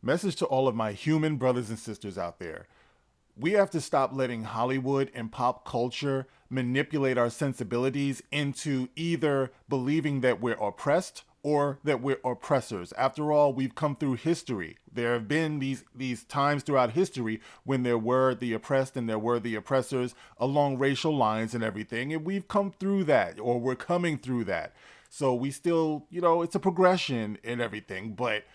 Message to all of my human brothers and sisters out there. We have to stop letting Hollywood and pop culture manipulate our sensibilities into either believing that we're oppressed or that we're oppressors. After all, we've come through history. There have been these times throughout history when there were the oppressed and there were the oppressors along racial lines and everything, and we've come through that, or we're coming through that. So we still, it's a progression and everything, but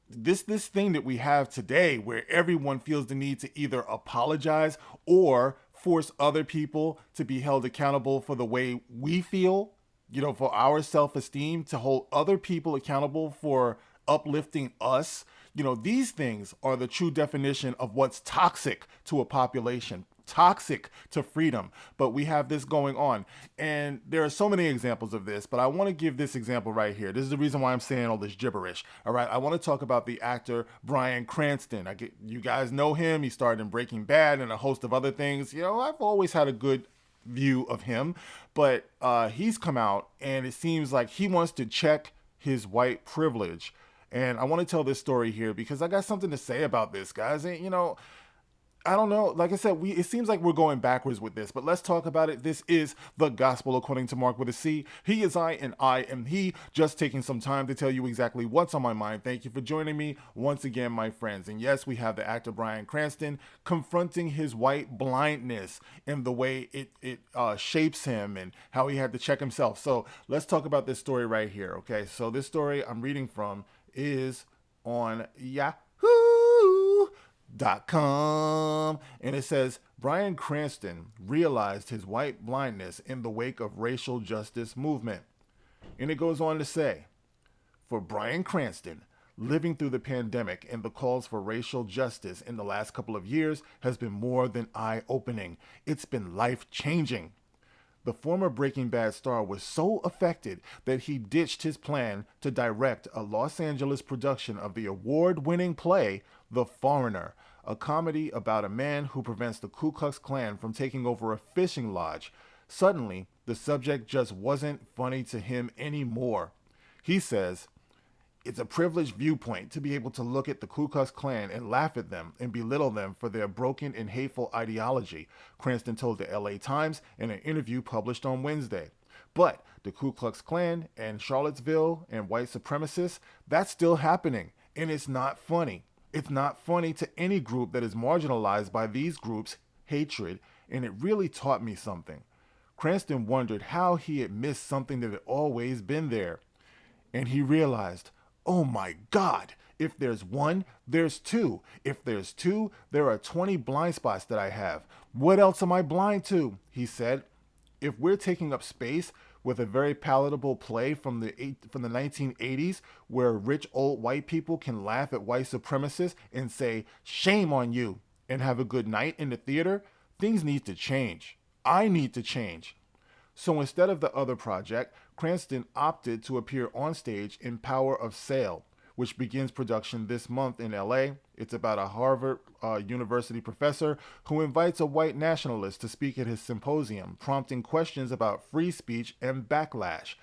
this thing that we have today where everyone feels the need to either apologize or force other people to be held accountable for the way we feel, for our self-esteem, to hold other people accountable for uplifting us. These things are the true definition of what's toxic to a population, toxic to freedom. But we have this going on. And there are so many examples of this, but I want to give this example right here. This is the reason why I'm saying all this gibberish. All right. I want to talk about the actor Bryan Cranston. You guys know him. He starred in Breaking Bad and a host of other things. I've always had a good view of him, but he's come out and it seems like he wants to check his white privilege. And I want to tell this story here because I got something to say about this, guys. And, I don't know. Like I said, it seems like we're going backwards with this, but let's talk about it. This is the gospel according to Mark with a C. He is I and I am he. Just taking some time to tell you exactly what's on my mind. Thank you for joining me once again, my friends. And yes, we have the actor Bryan Cranston confronting his white blindness and the way it shapes him and how he had to check himself. So let's talk about this story right here. Okay, so this story I'm reading from is on Yahoo.com, and it says Bryan Cranston realized his white blindness in the wake of racial justice movement. And it goes on to say, for Bryan Cranston, living through the pandemic and the calls for racial justice in the last couple of years has been more than eye-opening. It's been life-changing. The former Breaking Bad star was so affected that he ditched his plan to direct a Los Angeles production of the award-winning play The Foreigner, a comedy about a man who prevents the Ku Klux Klan from taking over a fishing lodge. Suddenly, the subject just wasn't funny to him anymore. He says, it's a privileged viewpoint to be able to look at the Ku Klux Klan and laugh at them and belittle them for their broken and hateful ideology, Cranston told the LA Times in an interview published on Wednesday. But the Ku Klux Klan and Charlottesville and white supremacists, that's still happening, and it's not funny. It's not funny to any group that is marginalized by these groups' hatred, and it really taught me something. Cranston wondered how he had missed something that had always been there. And he realized, oh my God, if there's one, there's two. If there's two, there are 20 blind spots that I have. What else am I blind to? He said. If we're taking up space with a very palatable play from the 1980s where rich old white people can laugh at white supremacists and say, shame on you, and have a good night in the theater, things need to change. I need to change. So instead of the other project, Cranston opted to appear on stage in Power of Sale, which begins production this month in LA. It's about a Harvard University professor who invites a white nationalist to speak at his symposium, prompting questions about free speech and backlash.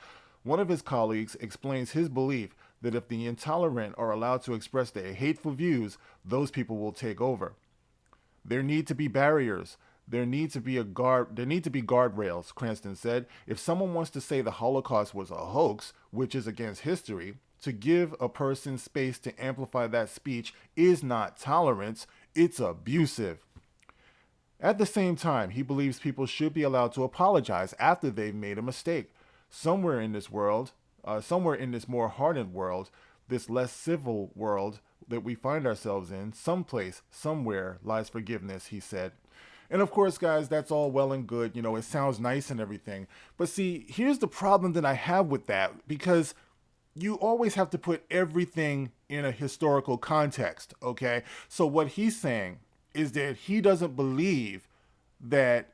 One of his colleagues explains his belief that if the intolerant are allowed to express their hateful views, those people will take over. There need to be barriers. There need to be guardrails, Cranston said. If someone wants to say the Holocaust was a hoax, which is against history, to give a person space to amplify that speech is not tolerance, it's abusive. At the same time, he believes people should be allowed to apologize after they've made a mistake. Somewhere in this more hardened world, this less civil world that we find ourselves in, someplace, somewhere lies forgiveness, he said. And of course, guys, that's all well and good. It sounds nice and everything. But see, here's the problem that I have with that, because you always have to put everything in a historical context, okay? So what he's saying is that he doesn't believe that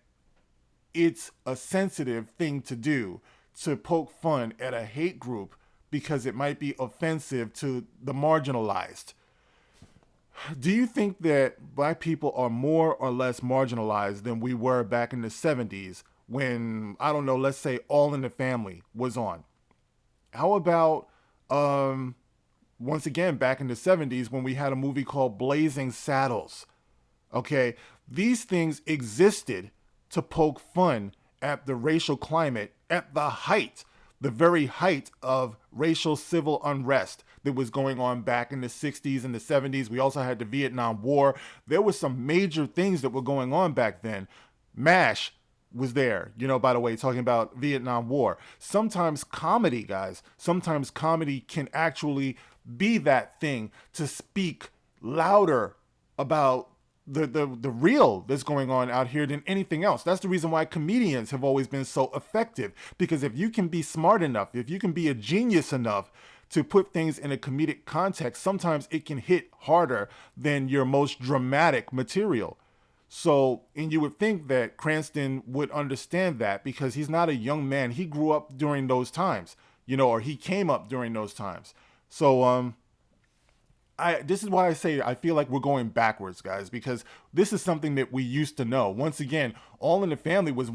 it's a sensitive thing to do to poke fun at a hate group because it might be offensive to the marginalized. Do you think that black people are more or less marginalized than we were back in the 70s when, I don't know, let's say All in the Family was on? How about once again back in the 70s when we had a movie called Blazing Saddles. Okay, these things existed to poke fun at the racial climate at the very height of racial civil unrest that was going on back in the 60s and the 70s. We also had the Vietnam War. There were some major things that were going on back then. MASH was there, by the way, talking about Vietnam War. Sometimes comedy, guys, sometimes comedy can actually be that thing to speak louder about the real that's going on out here than anything else. That's the reason why comedians have always been so effective, because if you can be smart enough, if you can be a genius enough to put things in a comedic context, sometimes it can hit harder than your most dramatic material. So, and you would think that Cranston would understand that because he's not a young man. He grew up during those times, or he came up during those times. So, this is why I say I feel like we're going backwards, guys, because this is something that we used to know. Once again, All in the Family was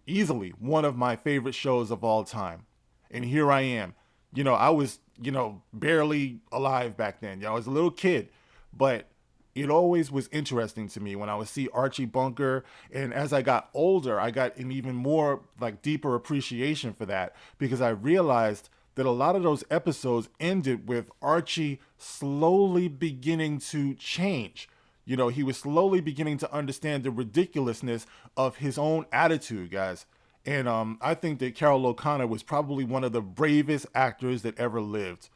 easily one of my favorite shows of all time. And here I am. I was, barely alive back then. I was a little kid, but it always was interesting to me when I would see Archie Bunker. And as I got older, I got an even more deeper appreciation for that, because I realized that a lot of those episodes ended with Archie slowly beginning to change. He was slowly beginning to understand the ridiculousness of his own attitude, guys. And I think that Carol O'Connor was probably one of the bravest actors that ever lived,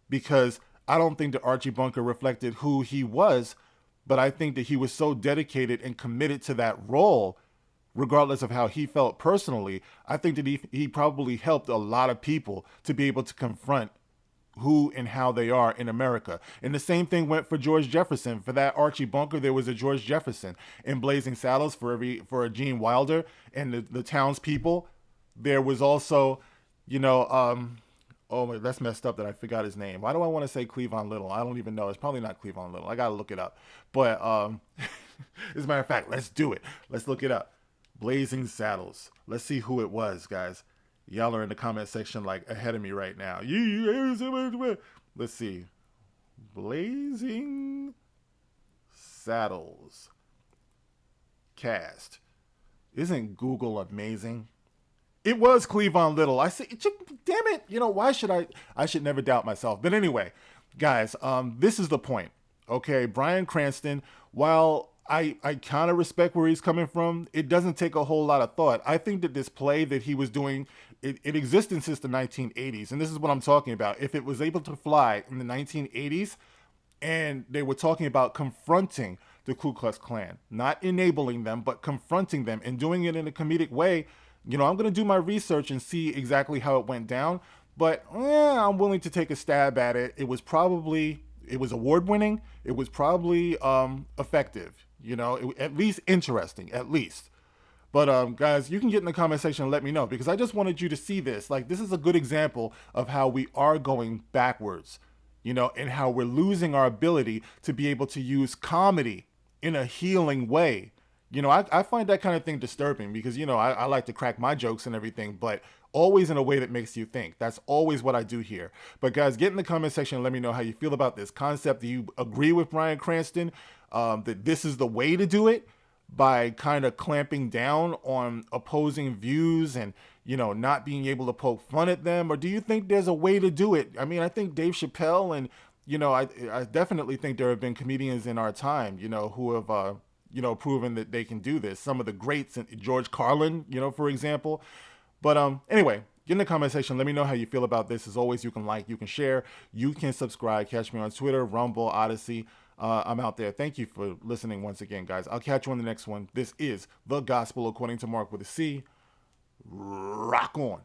because I don't think that Archie Bunker reflected who he was, but I think that he was so dedicated and committed to that role, regardless of how he felt personally. I think that he probably helped a lot of people to be able to confront who and how they are in America. And the same thing went for George Jefferson. For that Archie Bunker, there was a George Jefferson. In Blazing Saddles, for a Gene Wilder and the townspeople, there was also, oh, that's messed up that I forgot his name. Why do I want to say Cleavon Little? I don't even know. It's probably not Cleavon Little. I got to look it up. But as a matter of fact, let's do it. Let's look it up. Blazing Saddles. Let's see who it was, guys. Y'all are in the comment section ahead of me right now. Let's see. Blazing Saddles cast. Isn't Google amazing? It was Cleavon Little. I say, damn it. Why should I should never doubt myself. But anyway, guys, this is the point. Okay, Bryan Cranston, while I kind of respect where he's coming from, it doesn't take a whole lot of thought. I think that this play that he was doing, it existed since the 1980s. And this is what I'm talking about. If it was able to fly in the 1980s, and they were talking about confronting the Ku Klux Klan, not enabling them, but confronting them and doing it in a comedic way, I'm going to do my research and see exactly how it went down. But I'm willing to take a stab at it. It was award winning. It was probably effective. At least interesting, at least. But guys, you can get in the comment section and let me know, because I just wanted you to see this. This is a good example of how we are going backwards, and how we're losing our ability to be able to use comedy in a healing way. I find that kind of thing disturbing, because, I like to crack my jokes and everything, but always in a way that makes you think. That's always what I do here. But guys, get in the comment section and let me know how you feel about this concept. Do you agree with Bryan Cranston that this is the way to do it, by kind of clamping down on opposing views and, not being able to poke fun at them? Or do you think there's a way to do it? I mean, I think Dave Chappelle and, I definitely think there have been comedians in our time, who have, proven that they can do this. Some of the greats, George Carlin, for example. But anyway, get in the comment section. Let me know how you feel about this. As always, you can like, you can share, you can subscribe. Catch me on Twitter, Rumble, Odyssey. I'm out there. Thank you for listening once again, guys. I'll catch you on the next one. This is The Gospel According to Mark with a C. Rock on.